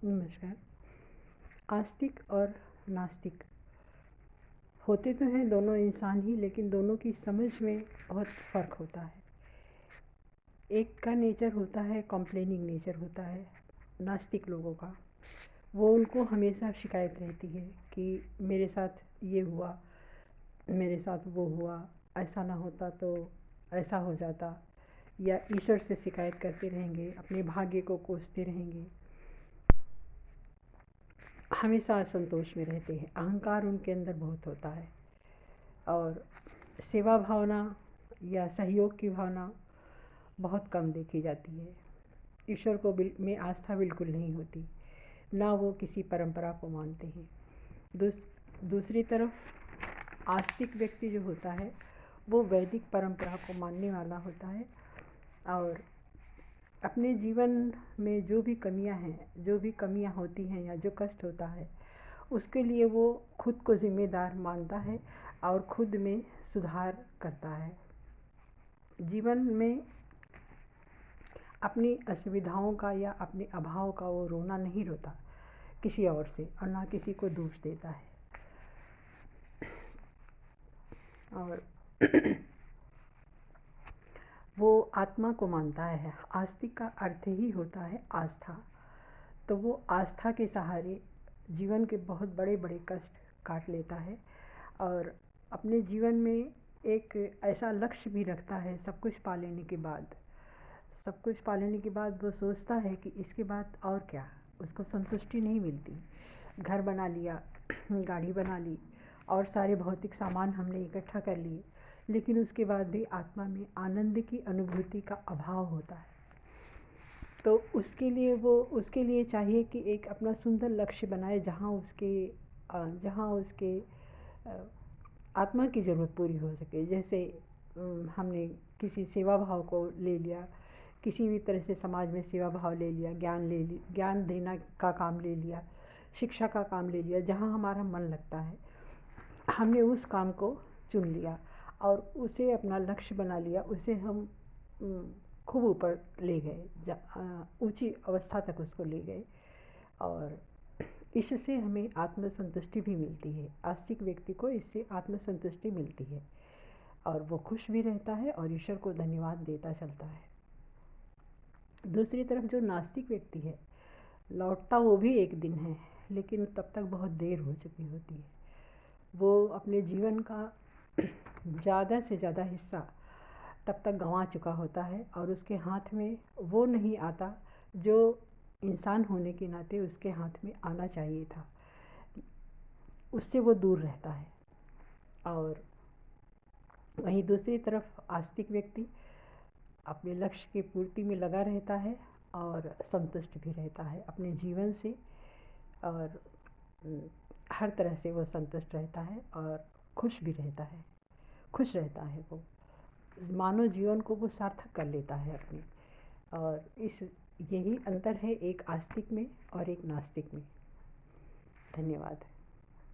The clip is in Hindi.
नमस्कार। आस्तिक और नास्तिक होते तो हैं दोनों इंसान ही, लेकिन दोनों की समझ में बहुत फ़र्क होता है। एक का नेचर होता है कंप्लेनिंग नेचर होता है नास्तिक लोगों का। वो उनको हमेशा शिकायत रहती है कि मेरे साथ ये हुआ, मेरे साथ वो हुआ, ऐसा ना होता तो ऐसा हो जाता, या ईश्वर से शिकायत करते रहेंगे, अपने भाग्य को कोसते रहेंगे, हमेशा असंतोष में रहते हैं। अहंकार उनके अंदर बहुत होता है और सेवा भावना या सहयोग की भावना बहुत कम देखी जाती है। ईश्वर को में आस्था बिल्कुल नहीं होती, ना वो किसी परंपरा को मानते हैं। दूसरी तरफ आस्तिक व्यक्ति जो होता है वो वैदिक परंपरा को मानने वाला होता है और अपने जीवन में जो भी कमियां हैं, जो भी कमियां होती हैं या जो कष्ट होता है, उसके लिए वो खुद को ज़िम्मेदार मानता है और खुद में सुधार करता है। जीवन में अपनी असुविधाओं का या अपने अभाव का वो रोना नहीं रोता किसी और से, और ना किसी को दोष देता है। और वो आत्मा को मानता है। आस्तिक का अर्थ ही होता है आस्था। तो वो आस्था के सहारे जीवन के बहुत बड़े बड़े कष्ट काट लेता है और अपने जीवन में एक ऐसा लक्ष्य भी रखता है। सब कुछ पा लेने के बाद वो सोचता है कि इसके बाद और क्या। उसको संतुष्टि नहीं मिलती। घर बना लिया, गाड़ी बना ली और सारे भौतिक सामान हमने इकट्ठा कर लिए, लेकिन उसके बाद भी आत्मा में आनंद की अनुभूति का अभाव होता है। तो उसके लिए चाहिए कि एक अपना सुंदर लक्ष्य बनाए जहाँ उसके आत्मा की ज़रूरत पूरी हो सके। जैसे हमने किसी सेवा भाव को ले लिया, किसी भी तरह से समाज में सेवा भाव ले लिया, ज्ञान देना का काम ले लिया, शिक्षा का काम ले लिया, जहाँ हमारा मन लगता है हमने उस काम को चुन लिया और उसे अपना लक्ष्य बना लिया। उसे हम खूब ऊपर ले गए, ऊंची अवस्था तक उसको ले गए और इससे हमें आत्मसंतुष्टि भी मिलती है। आस्तिक व्यक्ति को इससे आत्मसंतुष्टि मिलती है और वो खुश भी रहता है और ईश्वर को धन्यवाद देता चलता है। दूसरी तरफ जो नास्तिक व्यक्ति है, लौटता वो भी एक दिन है, लेकिन तब तक बहुत देर हो चुकी होती है। वो अपने जीवन का ज़्यादा से ज़्यादा हिस्सा तब तक गंवा चुका होता है और उसके हाथ में वो नहीं आता जो इंसान होने के नाते उसके हाथ में आना चाहिए था। उससे वो दूर रहता है। और वहीं दूसरी तरफ आस्तिक व्यक्ति अपने लक्ष्य की पूर्ति में लगा रहता है और संतुष्ट भी रहता है अपने जीवन से, और हर तरह से वो संतुष्ट रहता है और खुश रहता है। वो मानव जीवन को वो सार्थक कर लेता है अपने। और यही अंतर है एक आस्तिक में और एक नास्तिक में। धन्यवाद।